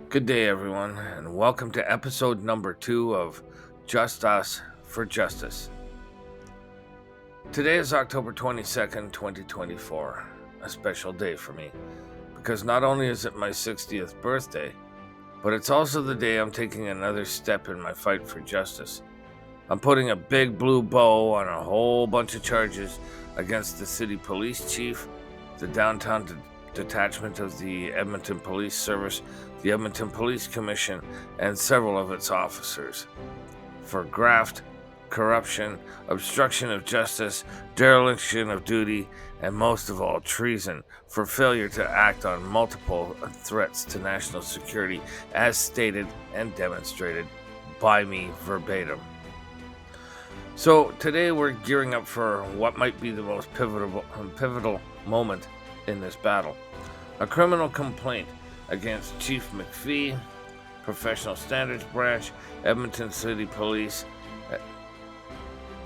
Good day, everyone, and welcome to episode number 2 of Just Us for Justice. Today is October 22nd, 2024, a special day for me, because not only is it my 60th birthday, but it's also the day I'm taking another step in my fight for justice. I'm putting a big blue bow on a whole bunch of charges against the city police chief, the downtown detachment of the Edmonton Police Service, the Edmonton Police Commission, and several of its officers for graft, corruption, obstruction of justice, dereliction of duty, and most of all, treason for failure to act on multiple threats to national security as stated and demonstrated by me verbatim. So today we're gearing up for what might be the most pivotal moment in this battle. A criminal complaint against Chief McPhee, Professional Standards Branch, Edmonton City Police,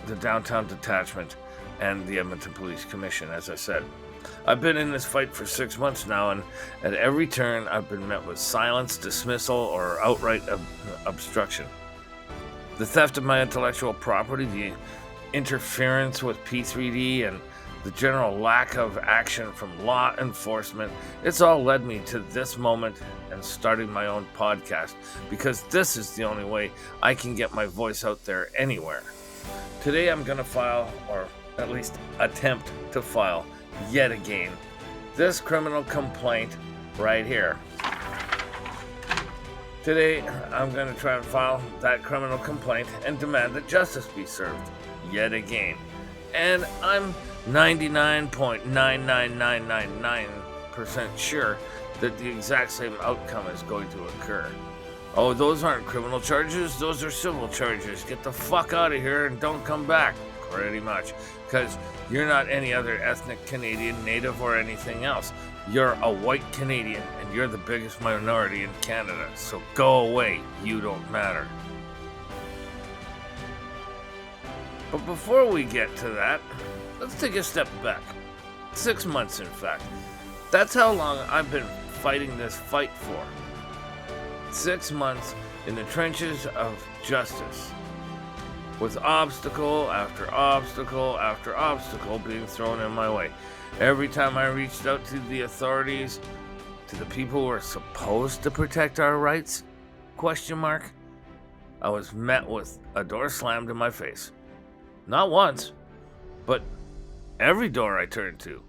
the Downtown Detachment, and the Edmonton Police Commission, as I said. I've been in this fight for 6 months now, and at every turn I've been met with silence, dismissal, or outright obstruction. The theft of my intellectual property, the interference with P3D, and the general lack of action from law enforcement, it's all led me to this moment and starting my own podcast, because this is the only way I can get my voice out there anywhere. Today I'm going to file, or at least attempt to file, yet again, this criminal complaint right here. Today I'm going to try and file that criminal complaint and demand that justice be served, yet again. And I'm 99.99999% sure that the exact same outcome is going to occur. Oh, those aren't criminal charges, those are civil charges. Get the fuck out of here and don't come back, pretty much. Because you're not any other ethnic Canadian, native, or anything else. You're a white Canadian, and you're the biggest minority in Canada. So go away, you don't matter. But before we get to that, let's take a step back. 6 months, in fact. That's how long I've been fighting this fight for. 6 months in the trenches of justice, with obstacle after obstacle after obstacle being thrown in my way. Every time I reached out to the authorities, to the people who are supposed to protect our rights, I was met with a door slammed in my face. Not once, but every door I turned to.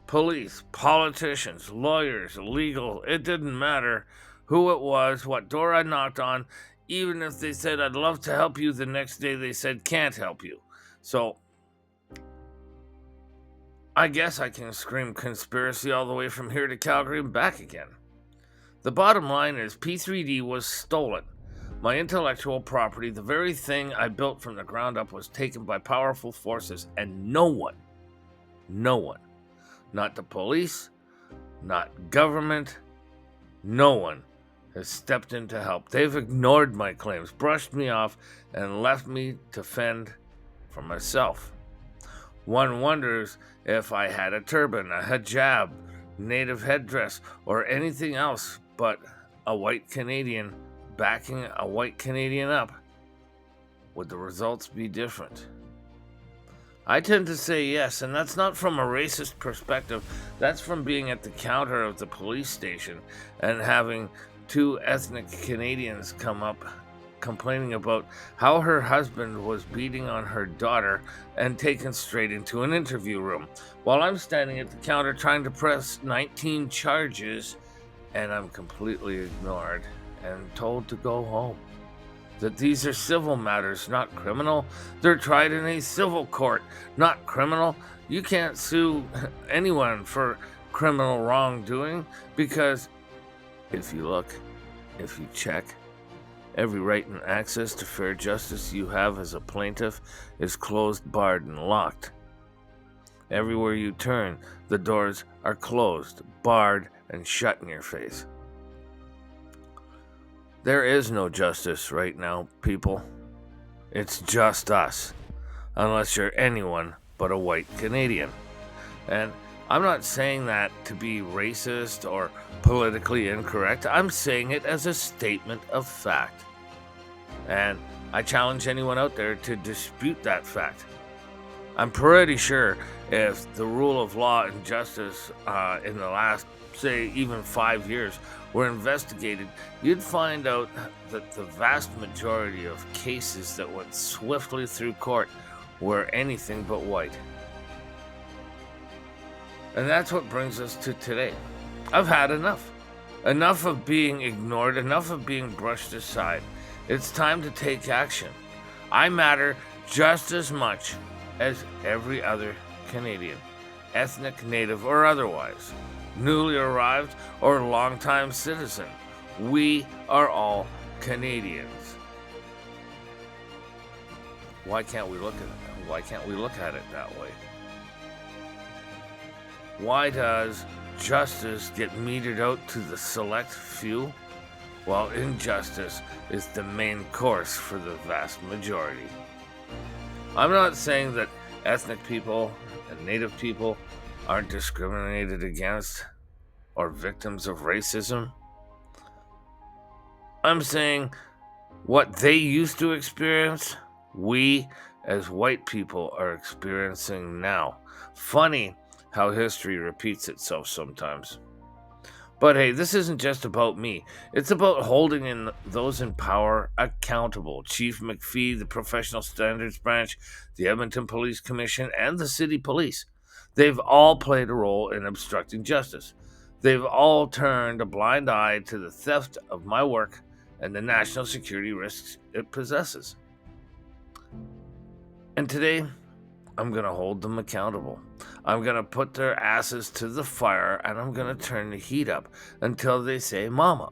Police, politicians, lawyers, legal, it didn't matter who it was, what door I knocked on. Even if they said, I'd love to help you, the next day they said, can't help you. So, I guess I can scream conspiracy all the way from here to Calgary and back again. The bottom line is P3D was stolen. My intellectual property, the very thing I built from the ground up, was taken by powerful forces, and no one, not the police, not government, no one has stepped in to help. They've ignored my claims, brushed me off, and left me to fend for myself. One wonders if I had a turban, a hijab, native headdress, or anything else but a white Canadian backing a white Canadian up, would the results be different? I tend to say yes, and that's not from a racist perspective. That's from being at the counter of the police station and having two ethnic Canadians come up complaining about how her husband was beating on her daughter and taken straight into an interview room, while I'm standing at the counter trying to press 19 charges, and I'm completely ignored and told to go home. That these are civil matters, not criminal. They're tried in a civil court, not criminal. You can't sue anyone for criminal wrongdoing, because if you check, every right and access to fair justice you have as a plaintiff is closed, barred, and locked. Everywhere you turn, the doors are closed, barred, and shut in your face. There is no justice right now, people. It's just us, unless you're anyone but a white Canadian. And I'm not saying that to be racist or politically incorrect. I'm saying it as a statement of fact. And I challenge anyone out there to dispute that fact. I'm pretty sure if the rule of law and justice in the last, say, even 5 years were investigated, you'd find out that the vast majority of cases that went swiftly through court were anything but white. And that's what brings us to today. I've had enough. Enough of being ignored, enough of being brushed aside. It's time to take action. I matter just as much as every other Canadian, ethnic, native, or otherwise, newly arrived or longtime citizen. We are all Canadians. Why can't we look at it? Why can't we look at it that way? Why does justice get meted out to the select few, while injustice is the main course for the vast majority? I'm not saying that ethnic people and native people aren't discriminated against or victims of racism. I'm saying what they used to experience, we as white people are experiencing now. Funny how history repeats itself sometimes. But hey, this isn't just about me. It's about holding those in power accountable. Chief McPhee, the Professional Standards Branch, the Edmonton Police Commission, and the City Police. They've all played a role in obstructing justice. They've all turned a blind eye to the theft of my work and the national security risks it possesses. And today, I'm going to hold them accountable. I'm going to put their asses to the fire, and I'm going to turn the heat up until they say mama.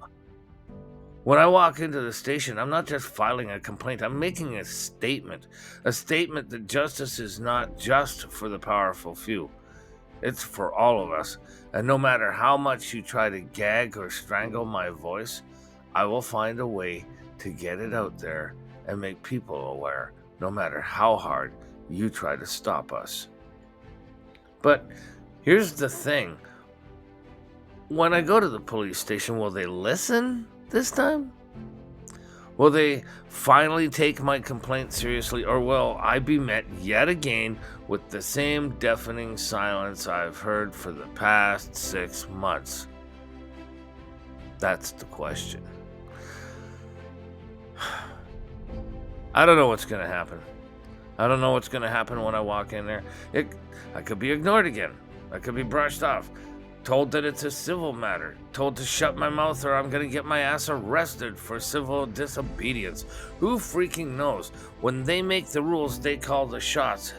When I walk into the station, I'm not just filing a complaint. I'm making a statement that justice is not just for the powerful few. It's for all of us. And no matter how much you try to gag or strangle my voice, I will find a way to get it out there and make people aware, no matter how hard you try to stop us. But here's the thing. When I go to the police station, will they listen this time? Will they finally take my complaint seriously, or will I be met yet again with the same deafening silence I've heard for the past 6 months? That's the question. I don't know what's going to happen. I don't know what's going to happen when I walk in there. I could be ignored again. I could be brushed off. Told that it's a civil matter. Told to shut my mouth or I'm going to get my ass arrested for civil disobedience. Who freaking knows? When they make the rules, they call the shots.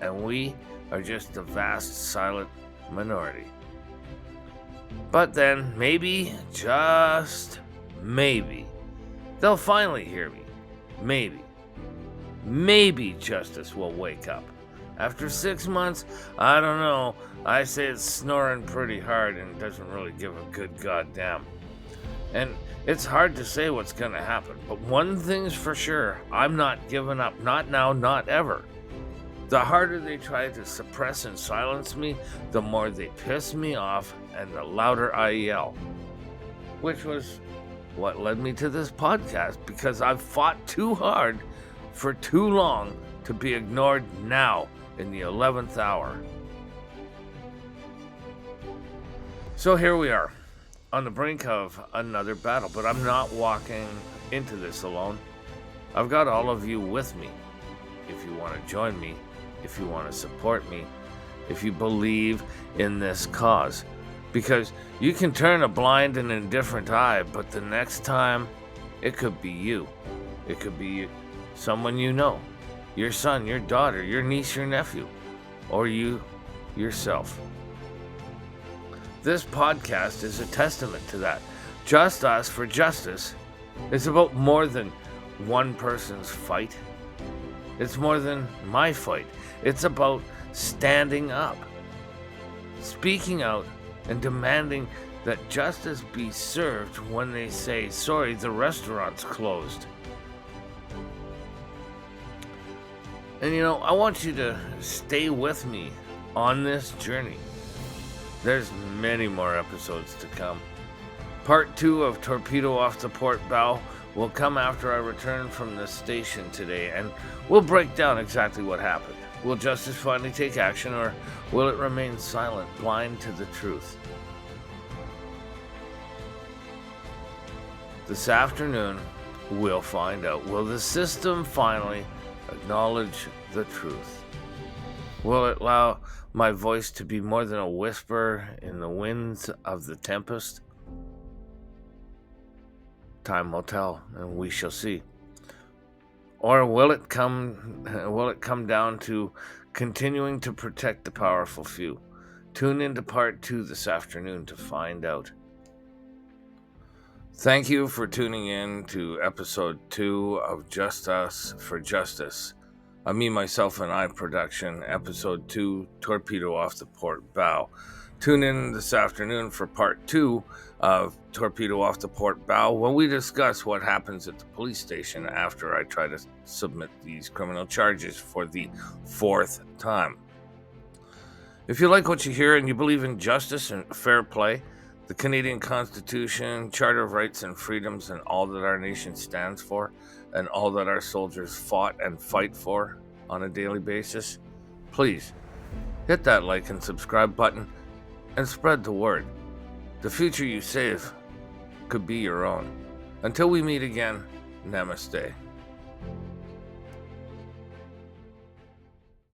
And we are just the vast, silent minority. But then, maybe, just maybe, they'll finally hear me. Maybe. Maybe justice will wake up. After 6 months, I don't know. I say it's snoring pretty hard and doesn't really give a good goddamn. And it's hard to say what's gonna happen, but one thing's for sure, I'm not giving up. Not now, not ever. The harder they try to suppress and silence me, the more they piss me off and the louder I yell. Which was what led me to this podcast, because I've fought too hard for too long to be ignored now in the 11th hour. So here we are, on the brink of another battle, but I'm not walking into this alone. I've got all of you with me. If you want to join me, if you want to support me, if you believe in this cause. Because you can turn a blind and indifferent eye, but the next time, it could be you. It could be someone you know. Your son, your daughter, your niece, your nephew. Or you yourself. This podcast is a testament to that. Just Us for Justice is about more than one person's fight. It's more than my fight. It's about standing up, speaking out, and demanding that justice be served when they say, sorry, the restaurant's closed. And I want you to stay with me on this journey. There's many more episodes to come. Part 2 of Torpedo Off the Port Bow will come after I return from the station today, and we'll break down exactly what happened. Will justice finally take action, or will it remain silent, blind to the truth? This afternoon, we'll find out. Will the system finally acknowledge the truth? Will it allow my voice to be more than a whisper in the winds of the tempest? Time will tell, and we shall see. Or will it come down to continuing to protect the powerful few? Tune into part 2 this afternoon to find out. Thank you for tuning in to episode 2 of Just Us for Justice, a Me, Myself, and I production, episode 2, Torpedo Off the Port Bow. Tune in this afternoon for part 2 of Torpedo Off the Port Bow, when we discuss what happens at the police station after I try to submit these criminal charges for the 4th time. If you like what you hear and you believe in justice and fair play, the Canadian Constitution, Charter of Rights and Freedoms, and all that our nation stands for, and all that our soldiers fought and fight for on a daily basis, please hit that like and subscribe button and spread the word. The future you save could be your own. Until we meet again, namaste.